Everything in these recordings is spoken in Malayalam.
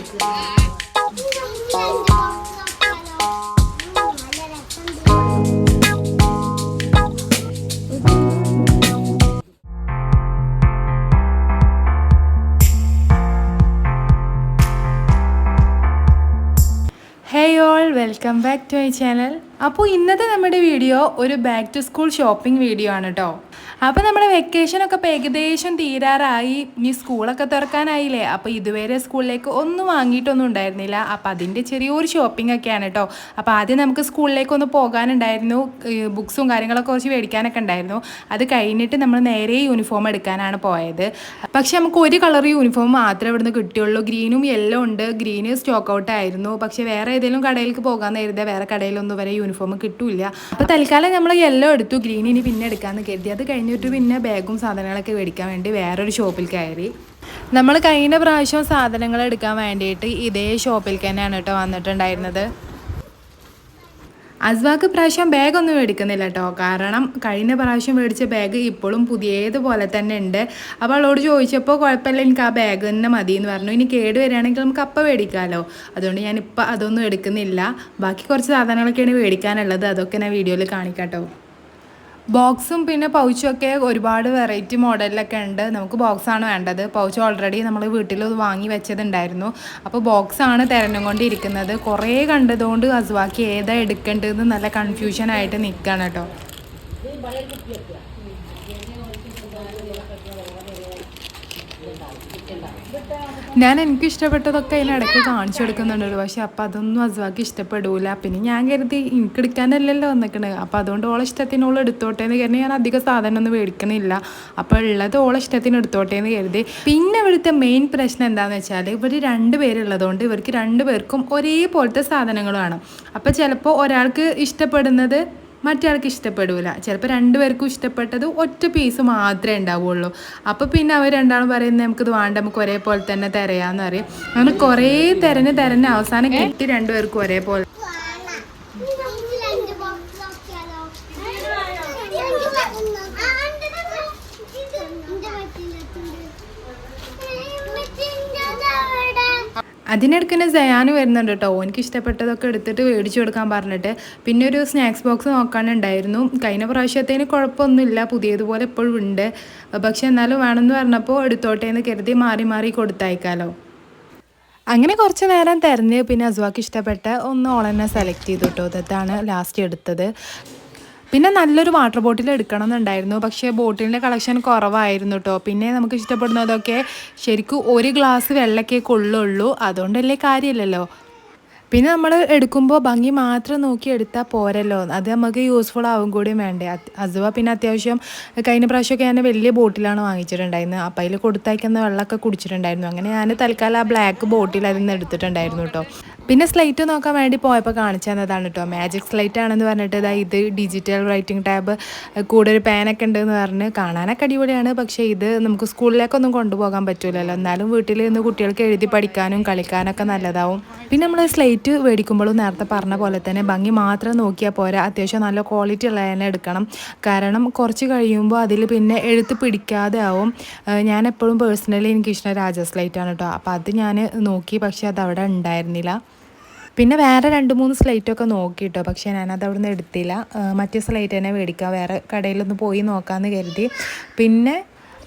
Hey all, welcome back to my channel. അപ്പോൾ ഇന്നത്തെ നമ്മുടെ വീഡിയോ ഒരു back to school shopping video ആണ് കേട്ടോ. അപ്പോൾ നമ്മുടെ വെക്കേഷനൊക്കെ ഇപ്പോൾ ഏകദേശം തീരാറായി. ഇനി സ്കൂളൊക്കെ തുറക്കാനായില്ലേ. അപ്പോൾ ഇതുവരെ സ്കൂളിലേക്ക് ഒന്നും വാങ്ങിയിട്ടൊന്നും ഉണ്ടായിരുന്നില്ല. അപ്പോൾ അതിൻ്റെ ചെറിയൊരു ഷോപ്പിംഗ് ഒക്കെയാണ് കേട്ടോ. അപ്പോൾ ആദ്യം നമുക്ക് സ്കൂളിലേക്ക് ഒന്ന് പോകാനുണ്ടായിരുന്നു. ബുക്സും കാര്യങ്ങളൊക്കെ കുറച്ച് മേടിക്കാനൊക്കെ ഉണ്ടായിരുന്നു. അത് കഴിഞ്ഞിട്ട് നമ്മൾ നേരെ യൂണിഫോം എടുക്കാനാണ് പോയത്. പക്ഷെ നമുക്ക് ഒരു കളർ യൂണിഫോം മാത്രമേ ഇവിടുന്ന് കിട്ടിയുള്ളൂ. ഗ്രീനും യെല്ലോ ഉണ്ട്. ഗ്രീന് സ്റ്റോക്ക് ഔട്ട് ആയിരുന്നു. പക്ഷെ വേറെ ഏതെങ്കിലും കടയിലേക്ക് പോകാമെന്ന് കരുതിയാൽ വേറെ കടയിലൊന്നും വരെ യൂണിഫോം കിട്ടൂല. അപ്പോൾ തൽക്കാലം നമ്മൾ യെല്ലോ എടുത്തു. ഗ്രീൻ ഇനി പിന്നെ എടുക്കാമെന്ന് കരുതി. അത് കഴിഞ്ഞിട്ട് പിന്നെ ബാഗും സാധനങ്ങളൊക്കെ മേടിക്കാൻ വേണ്ടി വേറൊരു ഷോപ്പിൽ കയറി. നമ്മൾ കഴിഞ്ഞ പ്രാവശ്യം സാധനങ്ങൾ എടുക്കാൻ വേണ്ടിയിട്ട് ഇതേ ഷോപ്പിൽ തന്നെയാണ് കേട്ടോ വന്നിട്ടുണ്ടായിരുന്നത്. അസ്വാക്ക് പ്രാവശ്യം ബാഗൊന്നും മേടിക്കുന്നില്ല കേട്ടോ. കാരണം കഴിഞ്ഞ പ്രാവശ്യം മേടിച്ച ബാഗ് ഇപ്പോഴും പുതിയതുപോലെ തന്നെ ഉണ്ട്. അപ്പോൾ അവളോട് ചോദിച്ചപ്പോൾ കുഴപ്പമില്ല, എനിക്ക് ആ ബാഗ് തന്നെ മതി എന്ന് പറഞ്ഞു. ഇനി കേട് വരികയാണെങ്കിൽ നമുക്ക് അപ്പം മേടിക്കാമല്ലോ. അതുകൊണ്ട് ഞാനിപ്പോൾ അതൊന്നും എടുക്കുന്നില്ല. ബാക്കി കുറച്ച് സാധനങ്ങളൊക്കെയാണ് മേടിക്കാനുള്ളത്. അതൊക്കെ ഞാൻ വീഡിയോയിൽ കാണിക്കാം കേട്ടോ. ബോക്സും പിന്നെ പൗച്ചും ഒക്കെ ഒരുപാട് വെറൈറ്റി മോഡലിലൊക്കെ ഉണ്ട്. നമുക്ക് ബോക്സാണ് വേണ്ടത്. പൗച്ച് ഓൾറെഡി നമ്മൾ വീട്ടിൽ വാങ്ങി വെച്ചതുണ്ടായിരുന്നു. അപ്പോൾ ബോക്സാണ് തിരഞ്ഞുകൊണ്ടിരിക്കുന്നത്. കുറേ കണ്ടതുകൊണ്ട് അസ്വാക്ക് ഏതാ എടുക്കേണ്ടതെന്ന് നല്ല കൺഫ്യൂഷനായിട്ട് നിൽക്കുകയാണ് കേട്ടോ. ഞാൻ എനിക്ക് ഇഷ്ടപ്പെട്ടതൊക്കെ അതിനിടയ്ക്ക് കാണിച്ചു കൊടുക്കുന്നുണ്ടല്ലോ. പക്ഷെ അപ്പം അതൊന്നും അസ്വാക്ക് ഇഷ്ടപ്പെടില്ല. പിന്നെ ഞാൻ കരുതി എനിക്ക് എടുക്കാനല്ലല്ലോ വന്നിക്കണത്. അപ്പോൾ അതുകൊണ്ട് ഓളെ ഇഷ്ടത്തിന് ഓൾ എടുത്തോട്ടെ എന്ന് കരുതി ഞാൻ അധികം സാധനമൊന്നും മേടിക്കണില്ല. അപ്പോൾ ഉള്ളത് ഓളെ ഇഷ്ടത്തിന് എടുത്തോട്ടെ എന്ന് കരുതി. പിന്നെ ഇവിടുത്തെ മെയിൻ പ്രശ്നം എന്താണെന്ന് വെച്ചാൽ ഇവർ 2 പേരുള്ളതുകൊണ്ട് ഇവർക്ക് 2 പേർക്കും ഒരേപോലത്തെ സാധനങ്ങൾ വേണം. അപ്പോൾ ചിലപ്പോൾ ഒരാൾക്ക് ഇഷ്ടപ്പെടുന്നത് മറ്റേ ആൾക്ക് ഇഷ്ടപ്പെടില്ല. ചിലപ്പോൾ 2 പേർക്കും ഇഷ്ടപ്പെട്ടത് ഒറ്റ പീസ് മാത്രമേ ഉണ്ടാവുള്ളൂ. അപ്പോൾ പിന്നെ അവർ രണ്ടാളും പറയുന്നത് നമുക്കിത് വേണ്ട, നമുക്ക് ഒരേപോലെ തന്നെ തിരയാന്ന് പറയും. അങ്ങനെ കുറേ തിരഞ്ഞ് അവസാനം കിട്ടി 2 പേർക്കും ഒരേപോലെ. അതിനെടുക്കുന്ന സയാന് വരുന്നുണ്ട് കേട്ടോ. എനിക്ക് ഇഷ്ടപ്പെട്ടതൊക്കെ എടുത്തിട്ട് മേടിച്ചു കൊടുക്കാൻ പറഞ്ഞിട്ട്. പിന്നെ ഒരു സ്നാക്സ് ബോക്സ് നോക്കാനുണ്ടായിരുന്നു. കഴിഞ്ഞ പ്രാവശ്യത്തേന് കുഴപ്പമൊന്നുമില്ല, പുതിയതുപോലെ എപ്പോഴും ഉണ്ട്. പക്ഷെ എന്നാലും വേണമെന്ന് പറഞ്ഞപ്പോൾ എടുത്തോട്ടെ എന്ന് കരുതി മാറി മാറി കൊടുത്തയക്കാലോ. അങ്ങനെ കുറച്ച് നേരം തിരഞ്ഞ് പിന്നെ അസ്വാക്ക് ഇഷ്ടപ്പെട്ട ഒന്ന് ഓളെന്നെ സെലക്ട് ചെയ്തു കേട്ടോ. ഇതാണ് ലാസ്റ്റ് എടുത്തത്. പിന്നെ നല്ലൊരു വാട്ടർ ബോട്ടിൽ എടുക്കണം എന്നുണ്ടായിരുന്നു. പക്ഷേ ബോട്ടിലിൻ്റെ കളക്ഷൻ കുറവായിരുന്നു കേട്ടോ. പിന്നെ നമുക്ക് ഇഷ്ടപ്പെടുന്നതൊക്കെ ശരിക്കും ഒരു ഗ്ലാസ് വെള്ളമൊക്കെ കൊള്ളുള്ളൂ. അതുകൊണ്ടല്ലേ കാര്യമില്ലല്ലോ. പിന്നെ നമ്മൾ എടുക്കുമ്പോൾ ഭംഗി മാത്രം നോക്കി എടുത്താൽ പോരല്ലോ, അത് നമുക്ക് യൂസ്ഫുൾ ആവും കൂടിയും വേണ്ടേ. അസുവ പിന്നെ അത്യാവശ്യം കഴിഞ്ഞ പ്രാവശ്യമൊക്കെ ഞാൻ വലിയ ബോട്ടിലാണ് വാങ്ങിച്ചിട്ടുണ്ടായിരുന്നത്. അപ്പോൾ അതിൽ കൊടുത്തയക്കുന്ന വെള്ളമൊക്കെ കുടിച്ചിട്ടുണ്ടായിരുന്നു. അങ്ങനെ ഞാൻ തൽക്കാലം ആ ബ്ലാക്ക് ബോട്ടിൽ അതിൽ നിന്ന് എടുത്തിട്ടുണ്ടായിരുന്നു കേട്ടോ. പിന്നെ സ്ലൈറ്റ് നോക്കാൻ വേണ്ടി പോയപ്പോൾ കാണിച്ചു തന്നതാണ് കേട്ടോ. മാജിക് സ്ലൈറ്റ് ആണെന്ന് പറഞ്ഞിട്ട് ഇത് ഡിജിറ്റൽ റൈറ്റിംഗ് ടാബ് കൂടെ ഒരു പാനൊക്കെ ഉണ്ടെന്ന് പറഞ്ഞ് കാണാനൊക്കെ അടിപൊളിയാണ്. പക്ഷേ ഇത് നമുക്ക് സ്കൂളിലേക്കൊന്നും കൊണ്ടുപോകാൻ പറ്റില്ലല്ലോ. എന്നാലും വീട്ടിൽ നിന്ന് കുട്ടികൾക്ക് എഴുതി പഠിക്കാനും കളിക്കാനൊക്കെ നല്ലതാവും. പിന്നെ നമ്മൾ സ്ലൈറ്റ് മേടിക്കുമ്പോഴും നേരത്തെ പറഞ്ഞ പോലെ തന്നെ ഭംഗി മാത്രം നോക്കിയാൽ പോരാ, അത്യാവശ്യം നല്ല ക്വാളിറ്റി ഉള്ള തന്നെ എടുക്കണം. കാരണം കുറച്ച് കഴിയുമ്പോൾ അതിൽ പിന്നെ എഴുത്ത് പിടിക്കാതെ ആവും. ഞാൻ എപ്പോഴും പേഴ്സണലി എനിക്കിഷ്ടം രാജ സ്ലൈറ്റാണ് കേട്ടോ. അപ്പോൾ അത് ഞാൻ നോക്കി, പക്ഷേ അത് അവിടെ ഉണ്ടായിരുന്നില്ല. പിന്നെ വേറെ 2-3 സ്ലൈറ്റൊക്കെ നോക്കിയിട്ടോ. പക്ഷേ ഞാനത് അവിടെ നിന്ന് എടുത്തില്ല. മറ്റേ സ്ലൈറ്റ് തന്നെ മേടിക്കാം, വേറെ കടയിലൊന്ന് പോയി നോക്കാമെന്ന് കരുതി.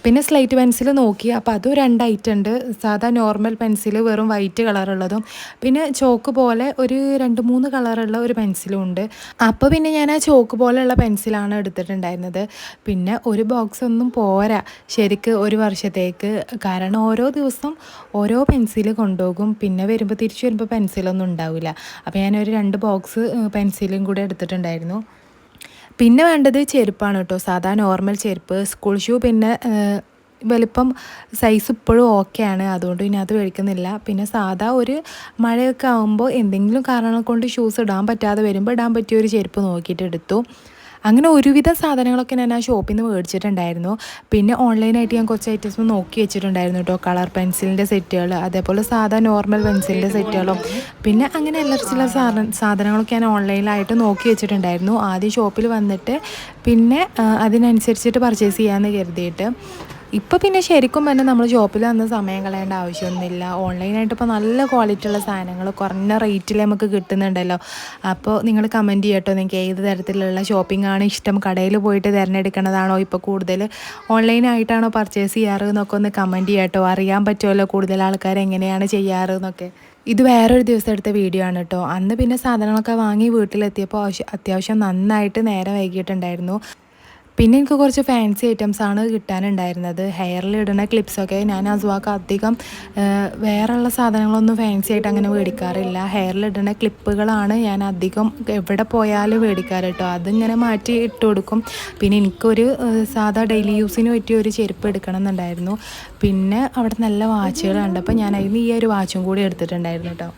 പിന്നെ സ്ലൈറ്റ് പെൻസിൽ നോക്കി. അപ്പോൾ അതും 2 ഐറ്റം ഉണ്ട്. സാധാ നോർമൽ പെൻസിൽ വെറും വൈറ്റ് കളറുള്ളതും പിന്നെ ചോക്ക് പോലെ ഒരു 2-3 കളറുള്ള ഒരു പെൻസിലും ഉണ്ട്. അപ്പോൾ പിന്നെ ഞാൻ ആ ചോക്ക് പോലെയുള്ള പെൻസിലാണ് എടുത്തിട്ടുണ്ടായിരുന്നത്. പിന്നെ ഒരു ബോക്സ് ഒന്നും പോരാ ശരിക്ക് ഒരു വർഷത്തേക്ക്. കാരണം ഓരോ ദിവസം ഓരോ പെൻസിൽ കൊണ്ടുപോകും. പിന്നെ തിരിച്ചു വരുമ്പോൾ പെൻസിലൊന്നും ഉണ്ടാവില്ല. അപ്പോൾ ഞാനൊരു 2 ബോക്സ് പെൻസിലും കൂടെ എടുത്തിട്ടുണ്ടായിരുന്നു. പിന്നെ വേണ്ടത് ചെരുപ്പാണ് കേട്ടോ. സാധാ നോർമൽ ചെരുപ്പ്, സ്കൂൾ ഷൂ. പിന്നെ വലിപ്പം സൈസ് ഇപ്പോഴും ഓക്കെയാണ്, അതുകൊണ്ട് പിന്നെ അത് മേടിക്കുന്നില്ല. പിന്നെ സാധാ ഒരു മഴയൊക്കെ ആകുമ്പോൾ എന്തെങ്കിലും കാരണങ്ങൾ കൊണ്ട് ഷൂസ് ഇടാൻ പറ്റാതെ വരുമ്പോൾ ഇടാൻ പറ്റിയ ഒരു ചെരുപ്പ് നോക്കിയിട്ട് എടുത്തു. അങ്ങനെ ഒരുവിധ സാധനങ്ങളൊക്കെ ഞാൻ ആ ഷോപ്പിൽ നിന്ന് മേടിച്ചിട്ടുണ്ടായിരുന്നു. പിന്നെ ഓൺലൈനായിട്ട് ഞാൻ കുറച്ച് ഐറ്റംസ് നോക്കി വെച്ചിട്ടുണ്ടായിരുന്നു കേട്ടോ. കളർ പെൻസിലിൻ്റെ സെറ്റുകൾ, അതേപോലെ സാധാ നോർമൽ പെൻസിലിൻ്റെ സെറ്റുകളും പിന്നെ അങ്ങനെ എല്ലാ സാധനങ്ങളൊക്കെ ഞാൻ ഓൺലൈനിലായിട്ട് നോക്കി വെച്ചിട്ടുണ്ടായിരുന്നു. ആദ്യം ഷോപ്പിൽ വന്നിട്ട് പിന്നെ അതിനനുസരിച്ചിട്ട് പർച്ചേസ് ചെയ്യാമെന്ന് കരുതിയിട്ട്. ഇപ്പോൾ പിന്നെ ശരിക്കും പറഞ്ഞാൽ നമ്മൾ ഷോപ്പിൽ വന്ന് സമയം കളയേണ്ട ആവശ്യമൊന്നുമില്ല. ഓൺലൈനായിട്ട് ഇപ്പോൾ നല്ല ക്വാളിറ്റി ഉള്ള സാധനങ്ങൾ കുറഞ്ഞ റേറ്റിൽ നമുക്ക് കിട്ടുന്നുണ്ടല്ലോ. അപ്പോൾ നിങ്ങൾ കമൻറ്റ് ചെയ്യട്ടോ, നിങ്ങൾക്ക് ഏത് തരത്തിലുള്ള ഷോപ്പിംഗ് ആണ് ഇഷ്ടം, കടയിൽ പോയിട്ട് തിരഞ്ഞെടുക്കുന്നതാണോ ഇപ്പോൾ കൂടുതൽ, ഓൺലൈനായിട്ടാണോ പർച്ചേസ് ചെയ്യാറ് എന്നൊക്കെ ഒന്ന് കമൻറ്റ് ചെയ്യട്ടോ. അറിയാൻ പറ്റുമല്ലോ കൂടുതൽ ആൾക്കാർ എങ്ങനെയാണ് ചെയ്യാറ് എന്നൊക്കെ. ഇത് വേറൊരു ദിവസം എടുത്ത വീഡിയോ ആണ് കേട്ടോ. അന്ന് പിന്നെ സാധനങ്ങളൊക്കെ വാങ്ങി വീട്ടിലെത്തിയപ്പോൾ അത്യാവശ്യം നന്നായിട്ട് നേരം വൈകിയിട്ടുണ്ടായിരുന്നു. പിന്നെ എനിക്ക് കുറച്ച് ഫാൻസി ഐറ്റംസാണ് കിട്ടാനുണ്ടായിരുന്നത്. ഹെയറിൽ ഇടുന്ന ക്ലിപ്സൊക്കെ ഞാൻ അസ്വാക്ക് അധികം വേറെയുള്ള സാധനങ്ങളൊന്നും ഫാൻസി ആയിട്ട് അങ്ങനെ മേടിക്കാറില്ല. ഹെയറിൽ ഇടുന്ന ക്ലിപ്പുകളാണ് ഞാൻ അധികം എവിടെ പോയാലും മേടിക്കാറ് കേട്ടോ. അതിങ്ങനെ മാറ്റി ഇട്ട് കൊടുക്കും. പിന്നെ എനിക്കൊരു സാധാ ഡെയിലി യൂസിന് പറ്റിയ ഒരു ചെരുപ്പ് എടുക്കണം എന്നുണ്ടായിരുന്നു. പിന്നെ അവിടെ നല്ല വാച്ചുകൾ കണ്ടപ്പോൾ ഞാൻ അതിന് ഈ ഒരു വാച്ചും കൂടി എടുത്തിട്ടുണ്ടായിരുന്നു കേട്ടോ.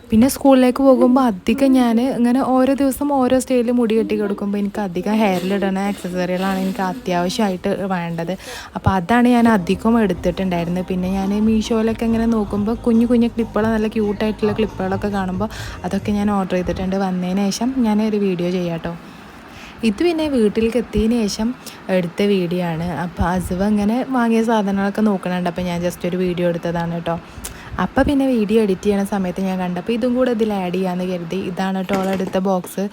പിന്നെ സ്കൂളിലേക്ക് പോകുമ്പോൾ അധികം ഞാൻ ഇങ്ങനെ ഓരോ ദിവസം ഓരോ സ്റ്റൈലിൽ മുടി കെട്ടി കൊടുക്കുമ്പോൾ എനിക്ക് അധികം ഹെയറിലിടുന്ന ആക്സസറികളാണ് എനിക്ക് അത്യാവശ്യമായിട്ട് വേണ്ടത്. അപ്പോൾ അതാണ് ഞാൻ അധികം എടുത്തിട്ടുണ്ടായിരുന്നത്. പിന്നെ ഞാൻ മീഷോയിലൊക്കെ ഇങ്ങനെ നോക്കുമ്പോൾ കുഞ്ഞു കുഞ്ഞു ക്ലിപ്പുകൾ, നല്ല ക്യൂട്ടായിട്ടുള്ള ക്ലിപ്പുകളൊക്കെ കാണുമ്പോൾ അതൊക്കെ ഞാൻ ഓർഡർ ചെയ്തിട്ടുണ്ട്. വന്നതിന് ശേഷം ഞാൻ ഒരു വീഡിയോ ചെയ്യാം കേട്ടോ. ഇത് പിന്നെ വീട്ടിലേക്ക് എത്തിയതിന് ശേഷം എടുത്ത വീഡിയോ ആണ്. അപ്പോൾ അസുവ ഇങ്ങനെ വാങ്ങിയ സാധനങ്ങളൊക്കെ നോക്കണുണ്ട്. അപ്പോൾ ഞാൻ ജസ്റ്റ് ഒരു വീഡിയോ എടുത്തതാണ് കേട്ടോ. അപ്പോൾ പിന്നെ വീഡിയോ എഡിറ്റ് ചെയ്യുന്ന സമയത്ത് ഞാൻ കണ്ടപ്പോൾ ഇതും കൂടെ ഇതിൽ ആഡ് ചെയ്യാമെന്ന് കരുതി. ഇതാണ് കേട്ടോ ഓളെടുത്ത ബോക്സ്.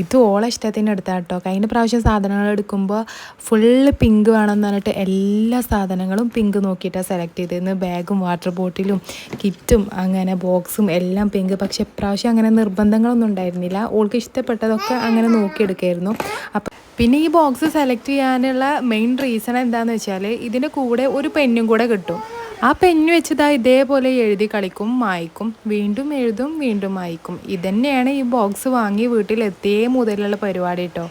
ഇത് ഓളെ ഇഷ്ടത്തിന് എടുത്താൽ കേട്ടോ. കഴിഞ്ഞ പ്രാവശ്യം സാധനങ്ങൾ എടുക്കുമ്പോൾ ഫുള്ള് പിങ്ക് വേണമെന്ന് പറഞ്ഞിട്ട് എല്ലാ സാധനങ്ങളും പിങ്ക് നോക്കിയിട്ടാണ് സെലക്ട് ചെയ്തിരുന്നത്. ബാഗും വാട്ടർ ബോട്ടിലും കിറ്റും അങ്ങനെ ബോക്സും എല്ലാം പിങ്ക്. പക്ഷേ ഇപ്രാവശ്യം അങ്ങനെ നിർബന്ധങ്ങളൊന്നും ഉണ്ടായിരുന്നില്ല. ഓൾക്ക് ഇഷ്ടപ്പെട്ടതൊക്കെ അങ്ങനെ നോക്കിയെടുക്കായിരുന്നു. അപ്പം പിന്നെ ഈ ബോക്സ് സെലക്ട് ചെയ്യാനുള്ള മെയിൻ റീസൺ എന്താണെന്ന് വെച്ചാൽ ഇതിൻ്റെ കൂടെ ഒരു പെന്നും കൂടെ കിട്ടും. ആ പെന്ന് വെച്ചതാ ഇതേപോലെ എഴുതി കളിക്കും, മായ്ക്കും, വീണ്ടും എഴുതും, വീണ്ടും മായ്ക്കും. ഇതന്നെയാണ് ഈ ബോക്സ് വാങ്ങി വീട്ടിലെത്തിയേ മുതലുള്ള പരിപാടി കേട്ടോ.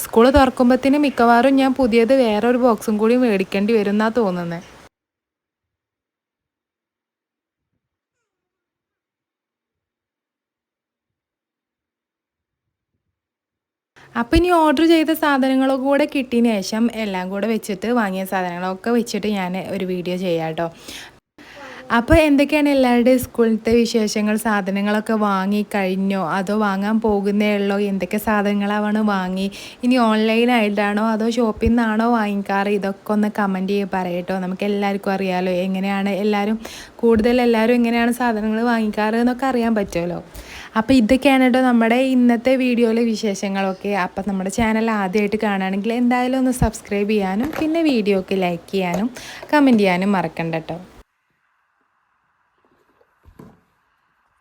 സ്കൂൾ തുറക്കുമ്പോഴത്തേന് മിക്കവാറും ഞാൻ പുതിയത് വേറൊരു ബോക്സും കൂടി മേടിക്കേണ്ടി വരും എന്നാണ് തോന്നുന്നത്. അപ്പം ഇനി ഓർഡർ ചെയ്ത സാധനങ്ങളൊക്കെ കൂടെ കിട്ടിയതിന് ശേഷം എല്ലാം കൂടെ വെച്ചിട്ട് വാങ്ങിയ സാധനങ്ങളൊക്കെ വെച്ചിട്ട് ഞാൻ ഒരു വീഡിയോ ചെയ്യാം കേട്ടോ. അപ്പോൾ എന്തൊക്കെയാണ് എല്ലാവരുടെയും സ്കൂളിലത്തെ വിശേഷങ്ങൾ? സാധനങ്ങളൊക്കെ വാങ്ങി കഴിഞ്ഞോ അതോ വാങ്ങാൻ പോകുന്നേ ഉള്ളോ? എന്തൊക്കെ സാധനങ്ങളാണ് വാങ്ങി? ഇനി ഓൺലൈനായിട്ടാണോ അതോ ഷോപ്പിൽ നിന്നാണോ വാങ്ങിക്കാറ്? ഇതൊക്കെ ഒന്ന് കമൻറ്റ് ചെയ്ത് പറയട്ടോ. നമുക്ക് എല്ലാവർക്കും അറിയാമല്ലോ എങ്ങനെയാണ് എല്ലാവരും എങ്ങനെയാണ് സാധനങ്ങൾ വാങ്ങിക്കാറ് എന്നൊക്കെ അറിയാൻ പറ്റുമല്ലോ. അപ്പോൾ ഇതൊക്കെയാണ് കേട്ടോ നമ്മുടെ ഇന്നത്തെ വീഡിയോയിലെ വിശേഷങ്ങളൊക്കെ. അപ്പം നമ്മുടെ ചാനൽ ആദ്യമായിട്ട് കാണുകയാണെങ്കിൽ എന്തായാലും ഒന്ന് സബ്സ്ക്രൈബ് ചെയ്യാനും പിന്നെ വീഡിയോക്ക് ലൈക്ക് ചെയ്യാനും കമൻറ്റ് ചെയ്യാനും മറക്കണ്ട കേട്ടോ.